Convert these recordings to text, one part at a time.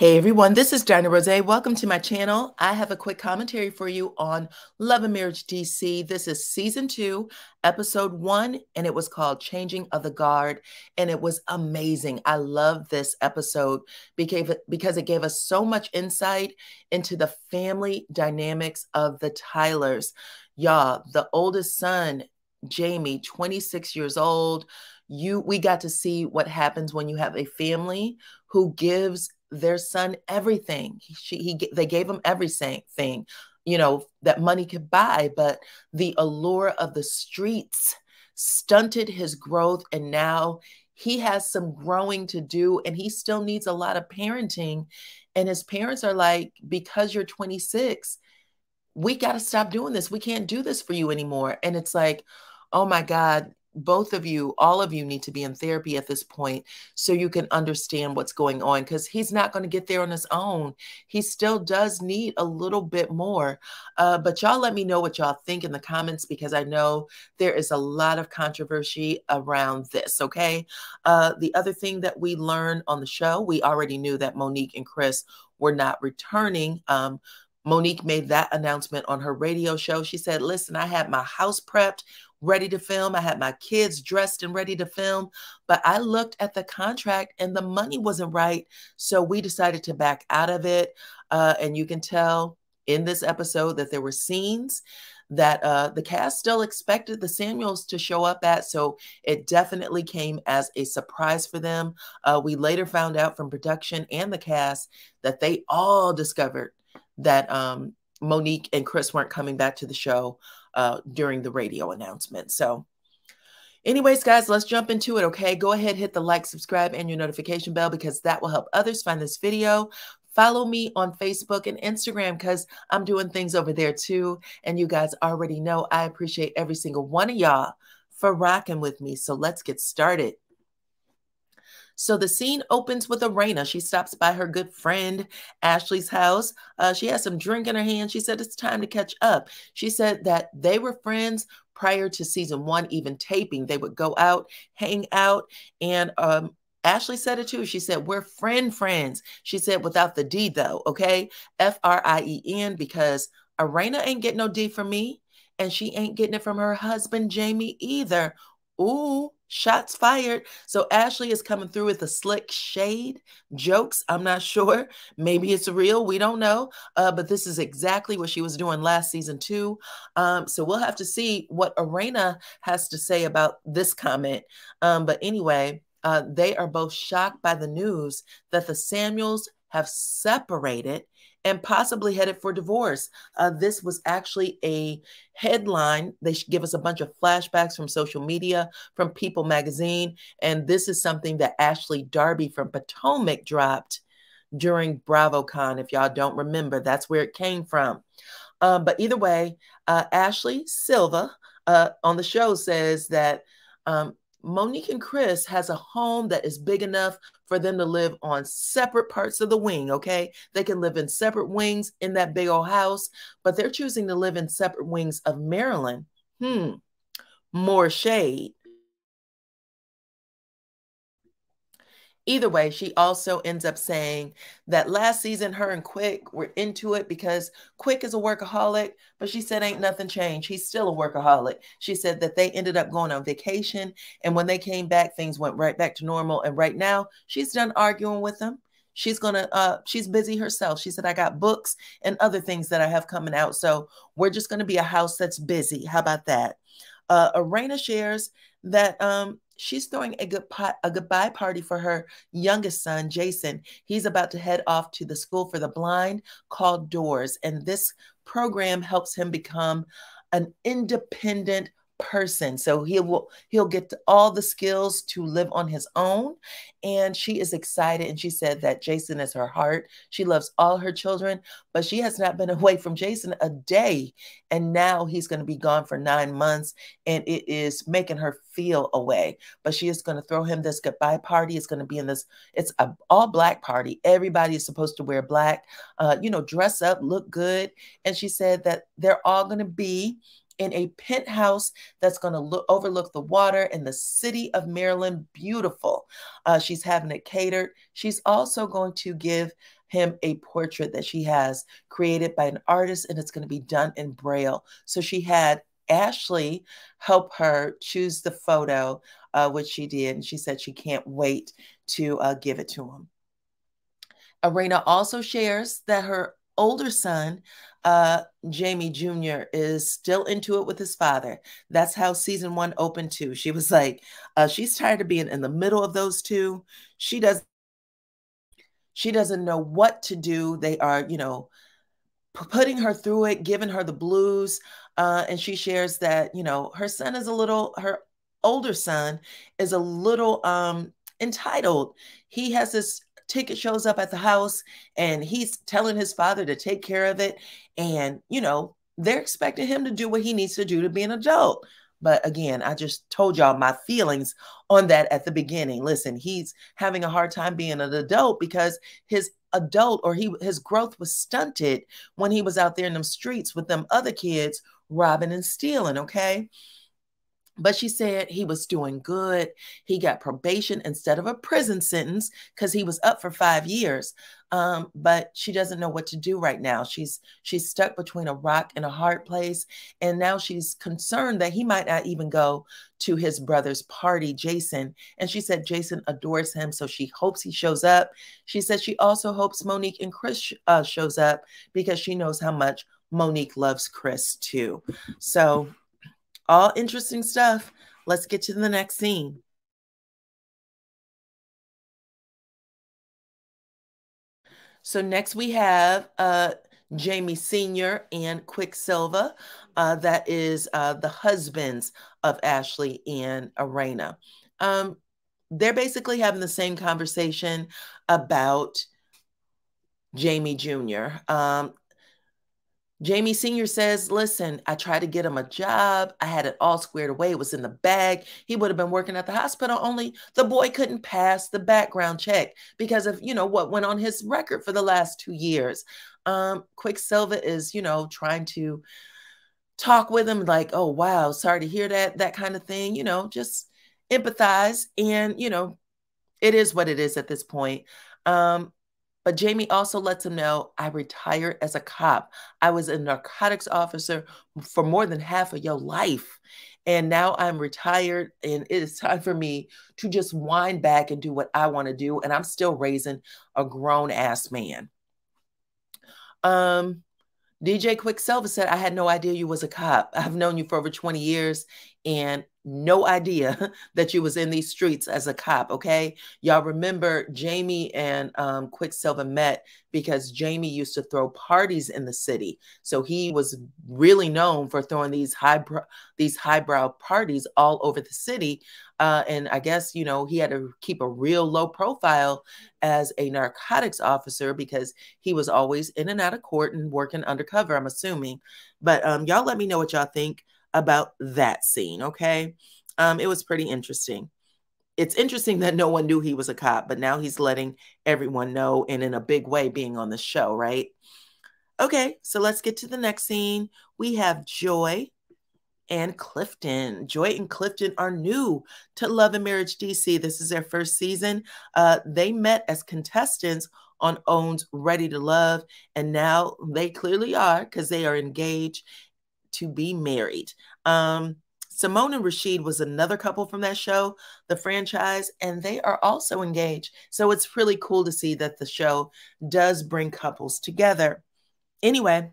Hey everyone, this is DyanaRozay. Welcome to my channel. I have a quick commentary for you on Love and Marriage DC. This is season 2, episode 1, and it was called Changing of the Guard, and it was amazing. I love this episode because it gave us so much insight into the family dynamics of the Tylers. Y'all, the oldest son, Jamie, 26 years old. We got to see what happens when you have a family who gives their son everything. They gave him everything, that money could buy, but the allure of the streets stunted his growth, and now he has some growing to do, and he still needs a lot of parenting. And his parents are like, because you're 26, we got to stop doing this. We can't do this for you anymore. And it's like, oh my God, both of you, all of you need to be in therapy at this point so you can understand what's going on, because he's not going to get there on his own. He still does need a little bit more. But y'all let me know what y'all think in the comments, because I know there is a lot of controversy around this, okay? The other thing that we learned on the show, we already knew that Monique and Chris were not returning. Monique made that announcement on her radio show. She said, listen, I had my house prepped, ready to film. I had my kids dressed and ready to film, but I looked at the contract and the money wasn't right. So we decided to back out of it. And you can tell in this episode that there were scenes that the cast still expected the Samuels to show up at. So it definitely came as a surprise for them. We later found out from production and the cast that they all discovered that Monique and Chris weren't coming back to the show during the radio announcement. So anyways, guys, let's jump into it, okay? Go ahead, hit the like, subscribe, and your notification bell, because that will help others find this video. Follow me on Facebook and Instagram, because I'm doing things over there too. And you guys already know I appreciate every single one of y'all for rocking with me. So let's get started. So the scene opens with Arena. She stops by her good friend Ashley's house. She has some drink in her hand. She said it's time to catch up. She said that they were friends prior to season 1 even taping. They would go out, hang out, and Ashley said it too. She said, we're friends. She said without the D though, okay? F-R-I-E-N, because Arena ain't getting no D from me, and she ain't getting it from her husband Jamie either. Ooh, shots fired. So Ashley is coming through with the slick shade jokes. I'm not sure. Maybe it's real. We don't know. But this is exactly what she was doing last season too. So we'll have to see what Arena has to say about this comment. But anyway, they are both shocked by the news that the Samuels have separated and possibly headed for divorce. This was actually a headline. They should give us a bunch of flashbacks from social media, from People magazine. And this is something that Ashley Darby from Potomac dropped during BravoCon. If y'all don't remember, that's where it came from. But either way, Ashley Silva on the show says that Monique and Chris has a home that is big enough for them to live on separate parts of the wing, okay? They can live in separate wings in that big old house, but they're choosing to live in separate wings of Maryland. More shade. Either way, she also ends up saying that last season, her and Quick were into it because Quick is a workaholic, but she said ain't nothing changed. He's still a workaholic. She said that they ended up going on vacation, and when they came back, things went right back to normal. And right now, she's done arguing with him. She's busy herself. She said, I got books and other things that I have coming out. So we're just going to be a house that's busy. How about that? Arena shares that she's throwing a goodbye party for her youngest son, Jason. He's about to head off to the school for the blind called Doors. And this program helps him become an independent person. So he'll get all the skills to live on his own. And she is excited. And she said that Jason is her heart. She loves all her children, but she has not been away from Jason a day. And now he's going to be gone for 9 months, and it is making her feel away. But she is going to throw him this goodbye party. It's going to be it's an all black party. Everybody is supposed to wear black, dress up, look good. And she said that they're all going to be in a penthouse that's going to overlook the water in the city of Maryland. Beautiful. She's having it catered. She's also going to give him a portrait that she has created by an artist, and it's going to be done in Braille. So she had Ashley help her choose the photo, which she did, and she said she can't wait to give it to him. Arena also shares that her older son, Jamie Jr., is still into it with his father. That's how season 1 opened too. She was like, she's tired of being in the middle of those two. She doesn't know what to do. They are, putting her through it, giving her the blues. And she shares that, her older son is a little entitled. He has this ticket, shows up at the house, and he's telling his father to take care of it. And, they're expecting him to do what he needs to do to be an adult. But again, I just told y'all my feelings on that at the beginning. Listen, he's having a hard time being an adult because his growth was stunted when he was out there in them streets with them other kids robbing and stealing, okay? But she said he was doing good. He got probation instead of a prison sentence because he was up for 5 years. But she doesn't know what to do right now. She's stuck between a rock and a hard place. And now she's concerned that he might not even go to his brother's party, Jason. And she said Jason adores him, so she hopes he shows up. She said she also hopes Monique and Chris shows up because she knows how much Monique loves Chris too. So all interesting stuff. Let's get to the next scene. So next we have Jamie Sr. and Quicksilver. That is the husbands of Ashley and Arena. They're basically having the same conversation about Jamie Jr. Jamie Sr. says, listen, I tried to get him a job. I had it all squared away. It was in the bag. He would have been working at the hospital, only the boy couldn't pass the background check because of, what went on his record for the last 2 years. Quicksilver is, trying to talk with him like, oh, wow, sorry to hear that kind of thing, just empathize. And, it is what it is at this point. But Jamie also lets him know, I retired as a cop. I was a narcotics officer for more than half of your life. And now I'm retired, and it is time for me to just wind back and do what I want to do. And I'm still raising a grown-ass man. DJ Quicksilver said, I had no idea you was a cop. I've known you for over 20 years and no idea that you was in these streets as a cop, okay? Y'all remember Jamie and Quicksilver met because Jamie used to throw parties in the city. So he was really known for throwing these highbrow parties all over the city. And I guess, he had to keep a real low profile as a narcotics officer because he was always in and out of court and working undercover, I'm assuming. But y'all let me know what y'all think about that scene, okay? It was pretty interesting. It's interesting that no one knew he was a cop, but now he's letting everyone know, and in a big way being on the show, right? Okay, so let's get to the next scene. We have Joy and Clifton. Joy and Clifton are new to Love and Marriage DC. This is their first season. They met as contestants on OWN's Ready to Love, and now they clearly are because they are engaged to be married. Simone and Rashid was another couple from that show, the franchise, and they are also engaged. So it's really cool to see that the show does bring couples together. Anyway,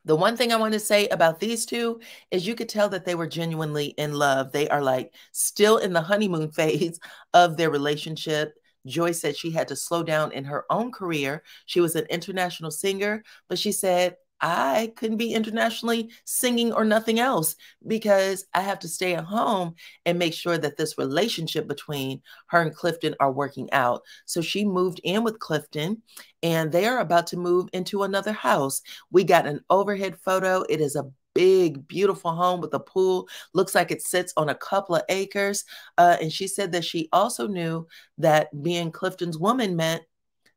the one thing I want to say about these two is you could tell that they were genuinely in love. They are like still in the honeymoon phase of their relationship. Joy said she had to slow down in her own career. She was an international singer, but she said, I couldn't be internationally singing or nothing else because I have to stay at home and make sure that this relationship between her and Clifton are working out. So she moved in with Clifton and they are about to move into another house. We got an overhead photo. It is a big, beautiful home with a pool. Looks like it sits on a couple of acres. And she said that she also knew that being Clifton's woman meant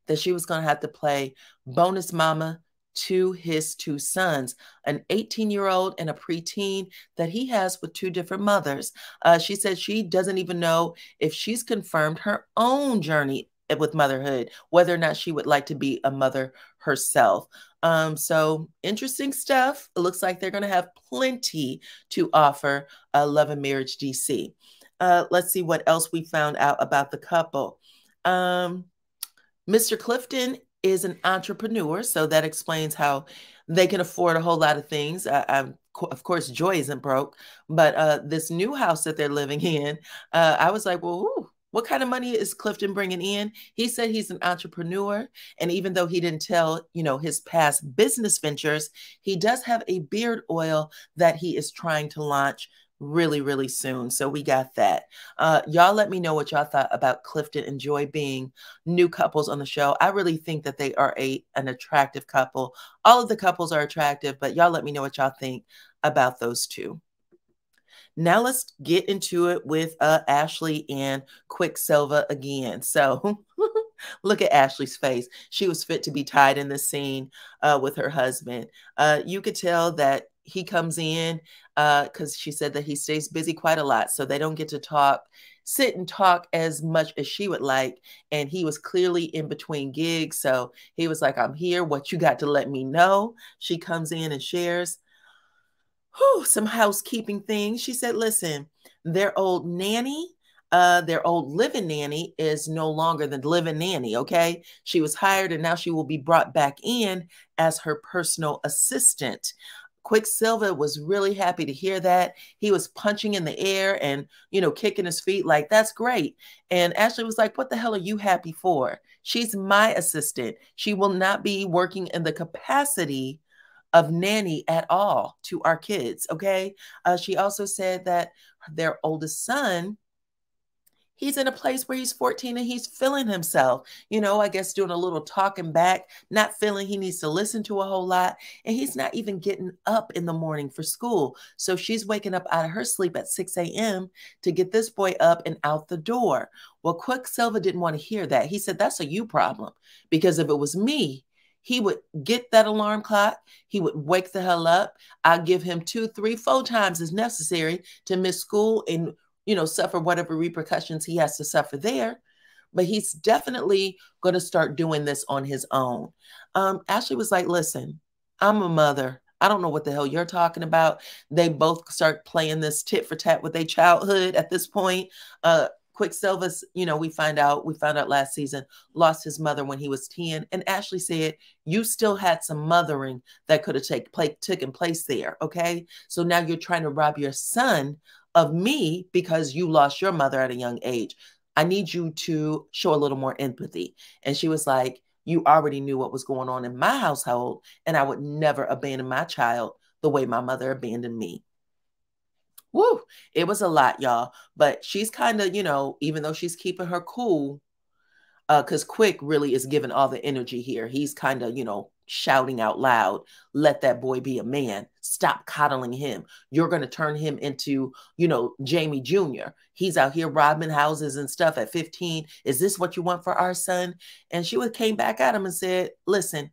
that she was going to have to play bonus mama to his two sons, an 18-year-old and a preteen that he has with two different mothers. She said she doesn't even know if she's confirmed her own journey with motherhood, whether or not she would like to be a mother herself. So interesting stuff. It looks like they're going to have plenty to offer Love and Marriage DC. Let's see what else we found out about the couple. Mr. Clifton is an entrepreneur, so that explains how they can afford a whole lot of things. Of course, Joy isn't broke, but this new house that they're living in, I was like, well, ooh, what kind of money is Clifton bringing in? He said he's an entrepreneur, and even though he didn't tell, his past business ventures, he does have a beard oil that he is trying to launch really, really soon. So we got that. Y'all let me know what y'all thought about Clifton and Joy being new couples on the show. I really think that they are an attractive couple. All of the couples are attractive, but y'all let me know what y'all think about those two. Now let's get into it with Ashley and Quicksilver again. So look at Ashley's face. She was fit to be tied in this scene with her husband. You could tell that he comes in because she said that he stays busy quite a lot. So they don't get to sit and talk as much as she would like. And he was clearly in between gigs. So he was like, I'm here. What you got to let me know? She comes in and shares some housekeeping things. She said, listen, their old nanny, their old living nanny is no longer the living nanny, okay? She was hired and now she will be brought back in as her personal assistant. Quicksilver was really happy to hear that. He was punching in the air and, kicking his feet like, that's great. And Ashley was like, what the hell are you happy for? She's my assistant. She will not be working in the capacity of nanny at all to our kids, okay? She also said that their oldest son, he's in a place where he's 14 and he's feeling himself, I guess doing a little talking back, not feeling he needs to listen to a whole lot. And he's not even getting up in the morning for school. So she's waking up out of her sleep at 6 a.m. to get this boy up and out the door. Well, Quicksilver didn't want to hear that. He said, that's a you problem, because if it was me, he would get that alarm clock. He would wake the hell up. I'll give him 2, 3, 4 times as necessary to miss school and, suffer whatever repercussions he has to suffer there. But he's definitely going to start doing this on his own. Ashley was like, listen, I'm a mother. I don't know what the hell you're talking about. They both start playing this tit for tat with their childhood at this point. Quicksilver's, we found out last season, lost his mother when he was 10. And Ashley said, you still had some mothering that could have taken place there. Okay. So now you're trying to rob your son of me because you lost your mother at a young age. I need you to show a little more empathy. And she was like, you already knew what was going on in my household, and I would never abandon my child the way my mother abandoned me. Woo, it was a lot, y'all. But she's kind of, even though she's keeping her cool, because Quick really is giving all the energy here. He's kind of, shouting out loud, let that boy be a man. Stop coddling him. You're going to turn him into, Jamie Jr. He's out here robbing houses and stuff at 15. Is this what you want for our son? And she came back at him and said, listen,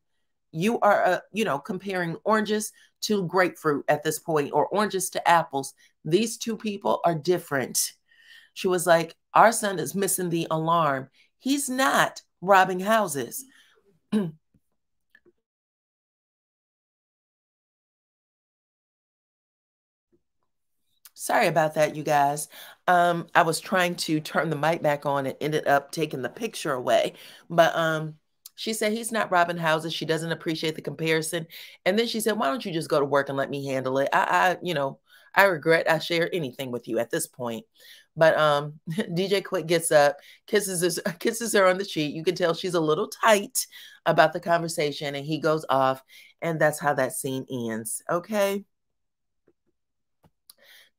you are, comparing oranges to grapefruit at this point, or oranges to apples. These two people are different. She was like, our son is missing the alarm. He's not robbing houses. Sorry about that, you guys. I was trying to turn the mic back on and ended up taking the picture away. But she said he's not robbing houses. She doesn't appreciate the comparison. And then she said, why don't you just go to work and let me handle it? I regret I share anything with you at this point. But DJ Quick gets up, kisses her on the cheek. You can tell she's a little tight about the conversation, and he goes off, and that's how that scene ends. Okay.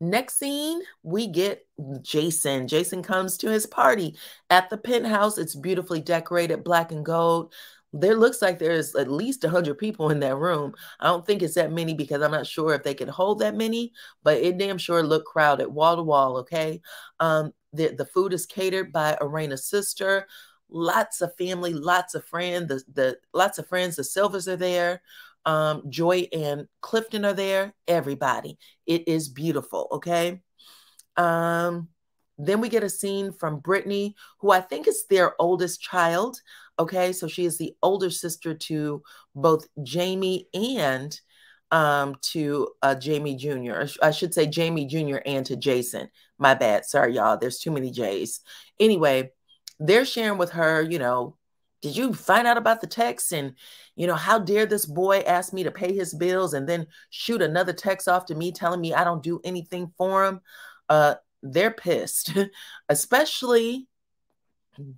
Next scene, we get Jason. Jason comes to his party at the penthouse. It's beautifully decorated, black and gold. There looks like there's at least 100 people in that room. I don't think it's that many because I'm not sure if they can hold that many, but it damn sure looked crowded wall to wall, okay? The food is catered by Arena's sister. Lots of family, lots of friends. The Silvers are there. Joy and Clifton are there. Everybody. It is beautiful. Okay. Then we get a scene from Brittany, who I think is their oldest child. Okay. So she is the older sister to both Jamie and to Jamie Jr. I should say Jamie Jr. and to Jason. My bad. Sorry, y'all. There's too many J's. Anyway, they're sharing with her, did you find out about the text? And, how dare this boy ask me to pay his bills and then shoot another text off to me telling me I don't do anything for him? They're pissed, especially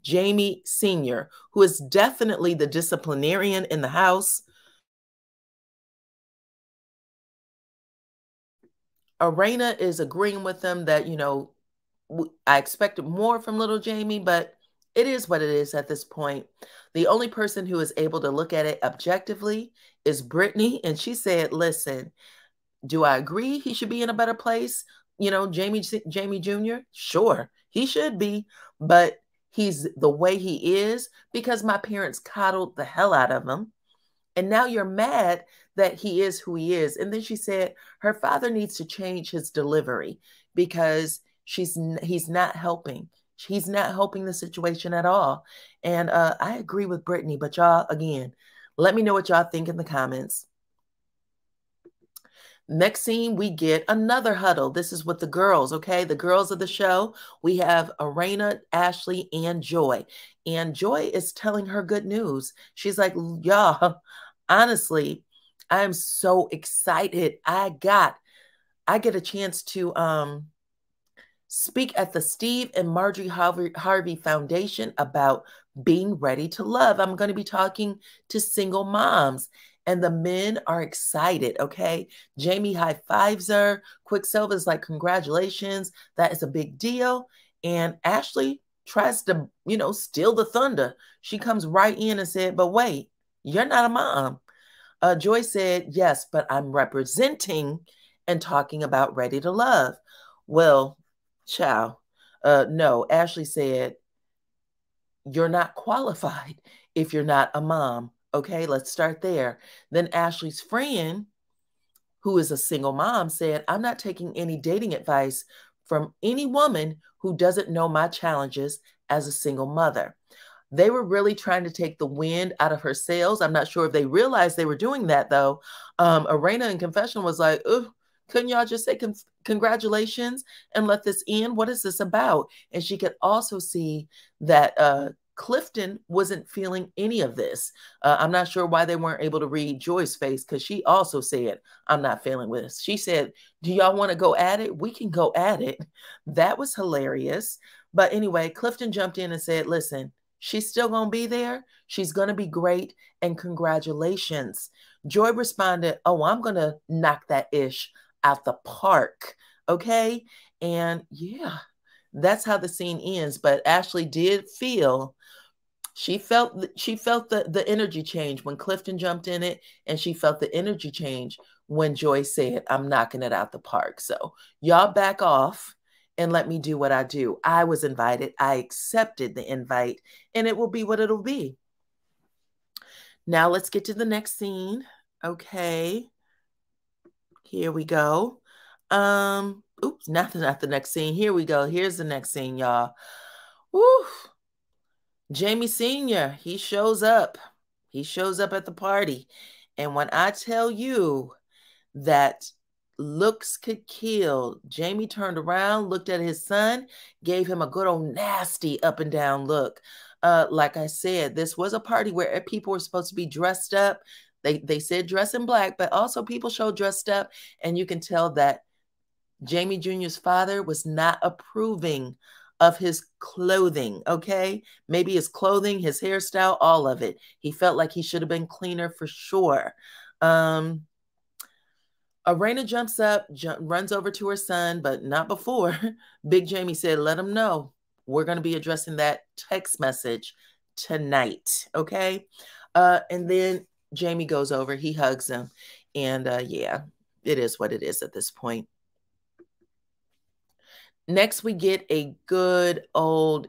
Jamie Sr., who is definitely the disciplinarian in the house. Arena is agreeing with them that, I expected more from little Jamie, but it is what it is at this point. The only person who is able to look at it objectively is Brittany. And she said, listen, do I agree he should be in a better place? Jamie Jr., sure, he should be, but he's the way he is because my parents coddled the hell out of him. And now you're mad that he is who he is. And then she said her father needs to change his delivery because he's not helping. He's not helping the situation at all. And I agree with Brittany, but y'all, again, let me know what y'all think in the comments. Next scene, we get another huddle. This is with the girls, okay? The girls of the show. We have Arena, Ashley, and Joy. And Joy is telling her good news. She's like, y'all, honestly, I am so excited. I get a chance to speak at the Steve and Marjorie Harvey Foundation about being ready to love. I'm going to be talking to single moms. And the men are excited, okay? Jamie high-fives her. Quicksilver's like, congratulations. That is a big deal. And Ashley tries to, steal the thunder. She comes right in and said, but wait, you're not a mom. Joy said, yes, but I'm representing and talking about ready to love. Well, child, no. Ashley said, you're not qualified if you're not a mom. Okay, let's start there. Then Ashley's friend, who is a single mom, said, I'm not taking any dating advice from any woman who doesn't know my challenges as a single mother. They were really trying to take the wind out of her sails. I'm not sure if they realized they were doing that, though. Arena in confession was like, couldn't y'all just say congratulations and let this end? What is this about? And she could also see that Clifton wasn't feeling any of this. I'm not sure why they weren't able to read Joy's face because she also said, I'm not feeling this. She said, do y'all want to go at it? We can go at it. That was hilarious. But anyway, Clifton jumped in and said, listen, she's still going to be there. She's going to be great. And congratulations. Joy responded, oh, I'm going to knock that ish out the park. Okay. And yeah, that's how the scene ends. But Ashley did feel, she felt the energy change when Clifton jumped in it, and she felt the energy change when Joy said, I'm knocking it out the park. So y'all back off and let me do what I do. I was invited. I accepted the invite, and it will be what it'll be. Now let's get to the next scene. Okay. Here we go. Oops, not the next scene. Here we go. Here's the next scene, y'all. Woo. Jamie Sr., he shows up. He shows up at the party. And when I tell you that looks could kill, Jamie turned around, looked at his son, gave him a good old nasty up and down look. Like I said, this was a party where people were supposed to be dressed up. They said dress in black, but also people showed dressed up. And you can tell that Jamie Jr.'s father was not approving of his clothing, okay? Maybe his clothing, his hairstyle, all of it. He felt like he should have been cleaner for sure. Arena jumps up, runs over to her son, but not before. Big Jamie said, let him know we're going to be addressing that text message tonight, okay? And then Jamie goes over, he hugs him, and yeah, it is what it is at this point. Next, we get a good old,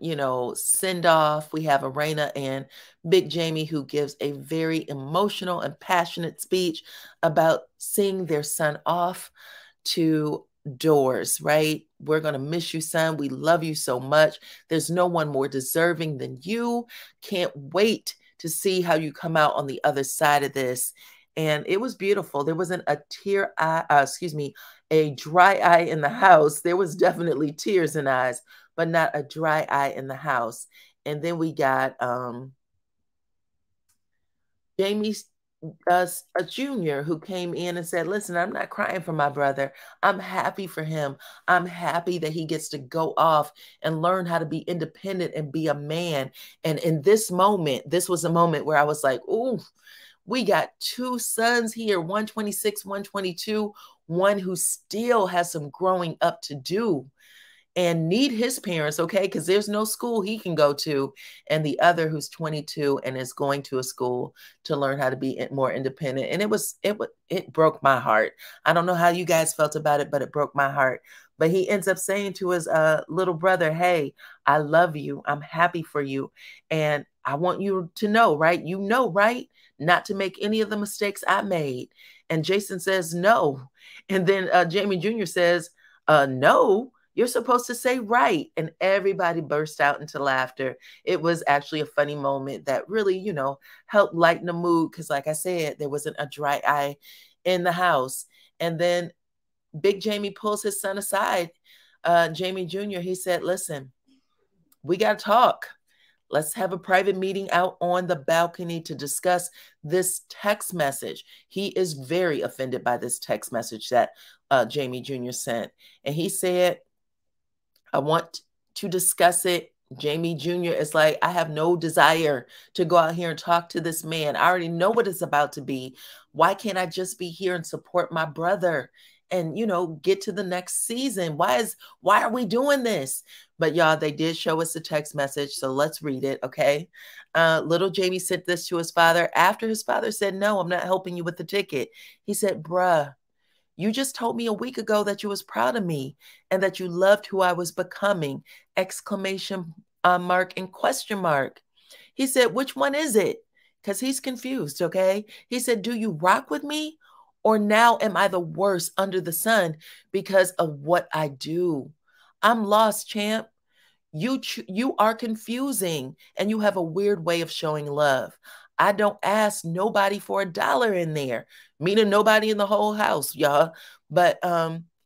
send off. We have Arena and Big Jamie, who gives a very emotional and passionate speech about seeing their son off to doors, right? We're going to miss you, son. We love you so much. There's no one more deserving than you. Can't wait to see how you come out on the other side of this. And it was beautiful. There wasn't a tear eye, a dry eye in the house. There was definitely tears in eyes, but not a dry eye in the house. And then we got Jamie a junior who came in and said, listen, I'm not crying for my brother. I'm happy for him. I'm happy that he gets to go off and learn how to be independent and be a man. And in this moment, this was a moment where I was like, ooh, we got two sons here, 126, 122, one who still has some growing up to do and need his parents, okay? Because there's no school he can go to. And the other who's 22 and is going to a school to learn how to be more independent. And it broke my heart. I don't know how you guys felt about it, but it broke my heart. But he ends up saying to his little brother, hey, I love you. I'm happy for you. And I want you to know, right? You know, right? Not to make any of the mistakes I made. And Jason says, no. And then Jamie Jr. says, no. You're supposed to say right. And everybody burst out into laughter. It was actually a funny moment that really, helped lighten the mood. Because like I said, there wasn't a dry eye in the house. And then Big Jamie pulls his son aside, Jamie Jr. He said, listen, we got to talk. Let's have a private meeting out on the balcony to discuss this text message. He is very offended by this text message that Jamie Jr. sent. And he said, I want to discuss it. Jamie Jr. is like, I have no desire to go out here and talk to this man. I already know what it's about to be. Why can't I just be here and support my brother and, get to the next season? Why are we doing this? But y'all, they did show us the text message. So let's read it. Okay. Little Jamie sent this to his father after his father said, no, I'm not helping you with the ticket. He said, bruh, you just told me a week ago that you was proud of me and that you loved who I was becoming, exclamation mark and question mark. He said, which one is it? Because he's confused, okay? He said, do you rock with me? Or now am I the worst under the sun because of what I do? I'm lost, champ. You are confusing and you have a weird way of showing love. I don't ask nobody for $1 in there, meaning nobody in the whole house, y'all. But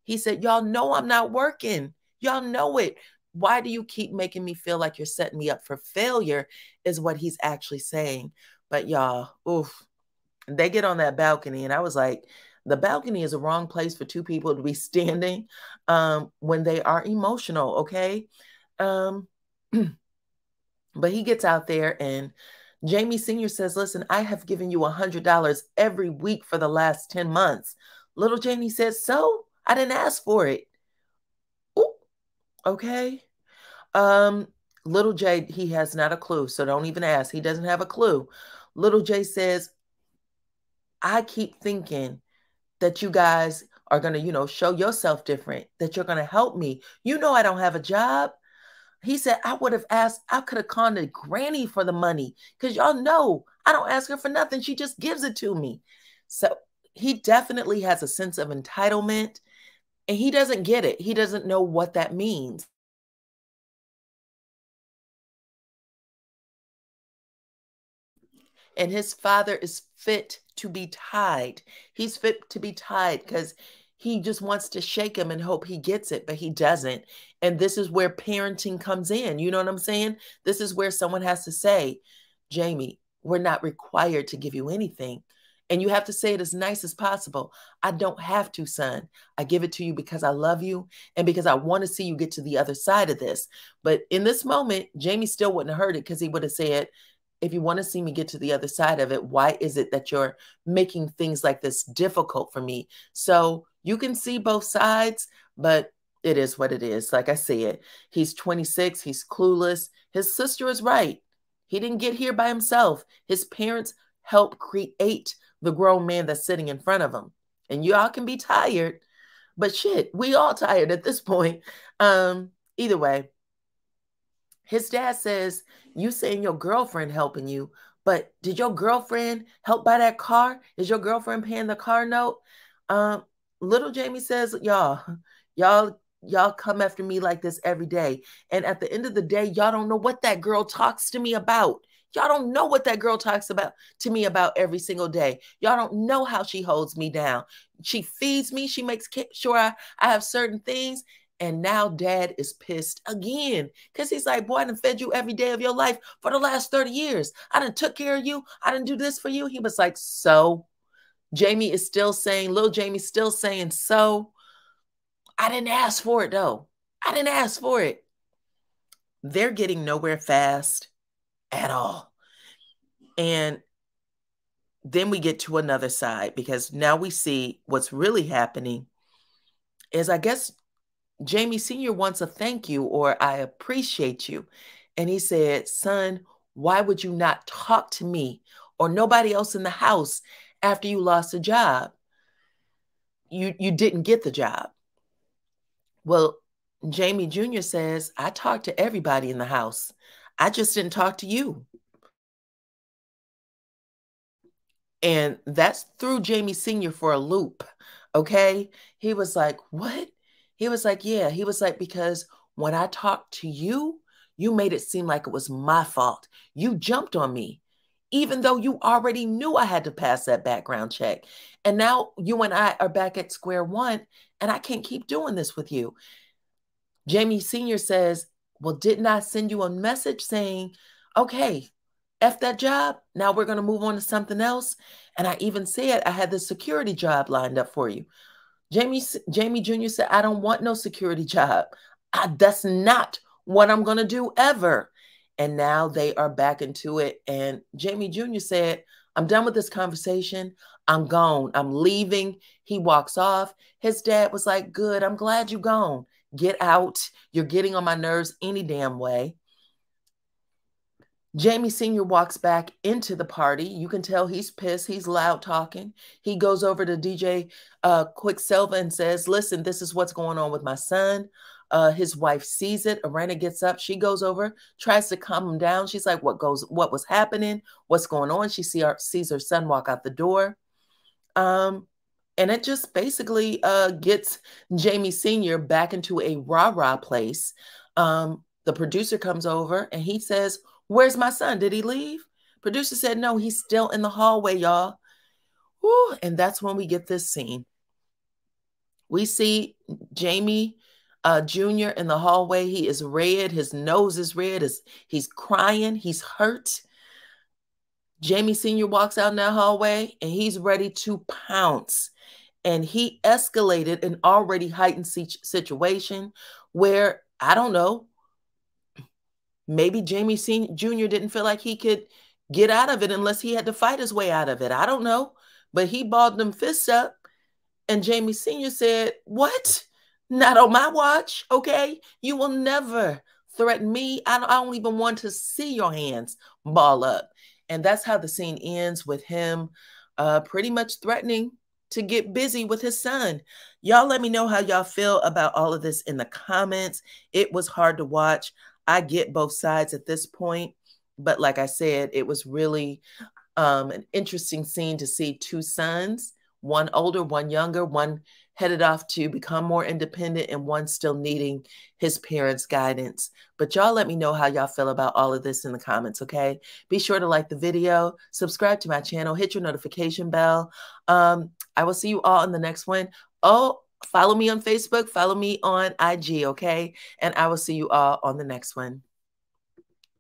he said, y'all know I'm not working. Y'all know it. Why do you keep making me feel like you're setting me up for failure is what he's actually saying. But y'all, oof, they get on that balcony and I was like, the balcony is a wrong place for two people to be standing when they are emotional, okay? But he gets out there and Jamie Sr. says, listen, I have given you $100 every week for the last 10 months. Little Jamie says, so? I didn't ask for it. Ooh, okay. Little J, he has not a clue, so don't even ask. He doesn't have a clue. Little J says, I keep thinking that you guys are going to, show yourself different, that you're going to help me. You know I don't have a job. He said, I would have asked, I could have called the granny for the money because y'all know I don't ask her for nothing. She just gives it to me. So he definitely has a sense of entitlement and he doesn't get it. He doesn't know what that means. And his father is fit to be tied. He's fit to be tied because he just wants to shake him and hope he gets it, but he doesn't. And this is where parenting comes in. You know what I'm saying? This is where someone has to say, Jamie, we're not required to give you anything. And you have to say it as nice as possible. I don't have to, son. I give it to you because I love you and because I want to see you get to the other side of this. But in this moment, Jamie still wouldn't have heard it because he would have said, if you want to see me get to the other side of it, why is it that you're making things like this difficult for me? So you can see both sides, but it is what it is. Like I said, he's 26. He's clueless. His sister is right. He didn't get here by himself. His parents helped create the grown man that's sitting in front of him. And y'all can be tired, But shit, we all tired at this point. Either way, his dad says, you saying your girlfriend helping you, but did your girlfriend help buy that car? Is your girlfriend paying the car note? Um, little Jamie says, y'all come after me like this every day. And at the end of the day, y'all don't know what that girl talks to me about. Y'all don't know what that girl talks about to me about every single day. Y'all don't know how she holds me down. She feeds me. She makes sure I have certain things. And now dad is pissed again because he's like, boy, I done fed you every day of your life for the last 30 years. I done took care of you. I didn't do this for you. He was like, so Jamie is still saying, little Jamie's still saying, so I didn't ask for it though. I didn't ask for it. They're getting nowhere fast at all. And then we get to another side because now we see what's really happening is, I guess, Jamie Sr. wants a thank you or I appreciate you. And he said, son, why would you not talk to me or nobody else in the house after you lost a job? You didn't get the job. Well, Jamie Jr. says, I talked to everybody in the house. I just didn't talk to you. And that's threw Jamie Sr. for a loop. Okay. He was like, what? He was like, yeah. He was like, because when I talked to you, you made it seem like it was my fault. You jumped on me, even though you already knew I had to pass that background check. And now you and I are back at square one, and I can't keep doing this with you. Jamie Sr. says, well, didn't I send you a message saying, okay, F that job. Now we're going to move on to something else. And I even said I had the security job lined up for you. Jamie Jr. said, I don't want no security job. That's not what I'm going to do ever. And now they are back into it. And Jamie Jr. said, I'm done with this conversation. I'm gone. I'm leaving. He walks off. His dad was like, good. I'm glad you're gone. Get out. You're getting on my nerves any damn way. Jamie Sr. walks back into the party. You can tell he's pissed. He's loud talking. He goes over to DJ Quicksilver and says, listen, this is what's going on with my son. His wife sees it. Arena gets up. She goes over, tries to calm him down. She's like, what was happening? What's going on? She sees her son walk out the door. And it just basically gets Jamie Sr. back into a rah-rah place. The producer comes over and he says, where's my son? Did he leave? Producer said, no, he's still in the hallway, y'all. Woo, and that's when we get this scene. We see Jamie Jr. in the hallway. He is red. His nose is red. He's crying. He's hurt. Jamie Sr. walks out in that hallway and he's ready to pounce. And he escalated an already heightened situation where, I don't know, maybe Jamie Jr. didn't feel like he could get out of it unless he had to fight his way out of it. I don't know. But he balled them fists up. And Jamie Sr. said, what? Not on my watch, okay? You will never threaten me. I don't even want to see your hands ball up. And that's how the scene ends, with him pretty much threatening to get busy with his son. Y'all let me know how y'all feel about all of this in the comments. It was hard to watch. I get both sides at this point. But like I said, it was really an interesting scene to see two sons, one older, one younger, one headed off to become more independent and one still needing his parents' guidance. But y'all let me know how y'all feel about all of this in the comments, okay? Be sure to like the video, subscribe to my channel, hit your notification bell. I will see you all in the next one. Oh, follow me on Facebook, follow me on IG, okay? And I will see you all on the next one.